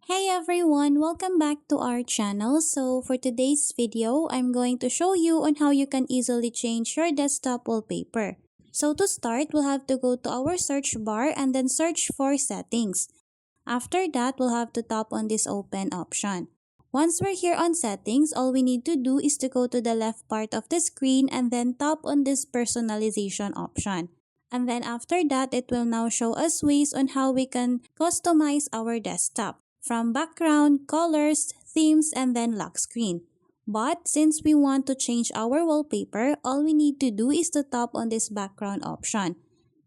Hey everyone, welcome back to our channel. So for today's video, I'm going to show you on how you can easily change your desktop wallpaper. So to start, we'll have to go to our search bar and then search for settings. After that, we'll have to tap on this open option. Once we're here on settings, all we need to do is to go to the left part of the screen and then tap on this personalization option. And then after that, it will now show us ways on how we can customize our desktop from background, colors, themes, and then lock screen. But since we want to change our wallpaper, all we need to do is to tap on this background option.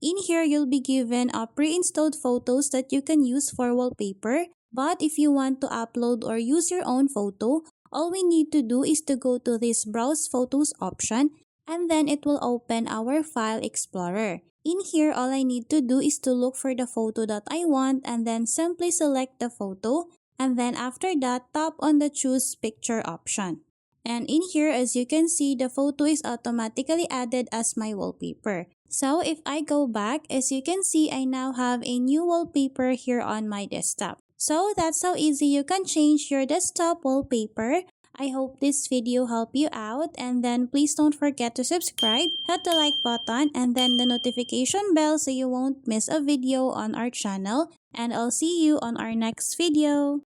In here, you'll be given a pre-installed photos that you can use for wallpaper. But if you want to upload or use your own photo, all we need to do is to go to this Browse Photos option and then it will open our File Explorer. In here, all I need to do is to look for the photo that I want and then simply select the photo and then after that, tap on the Choose Picture option. And in here, as you can see, the photo is automatically added as my wallpaper. So if I go back, as you can see, I now have a new wallpaper here on my desktop. So that's how easy you can change your desktop wallpaper. I hope this video helped you out and then please don't forget to subscribe, hit the like button and then the notification bell so you won't miss a video on our channel and I'll see you on our next video.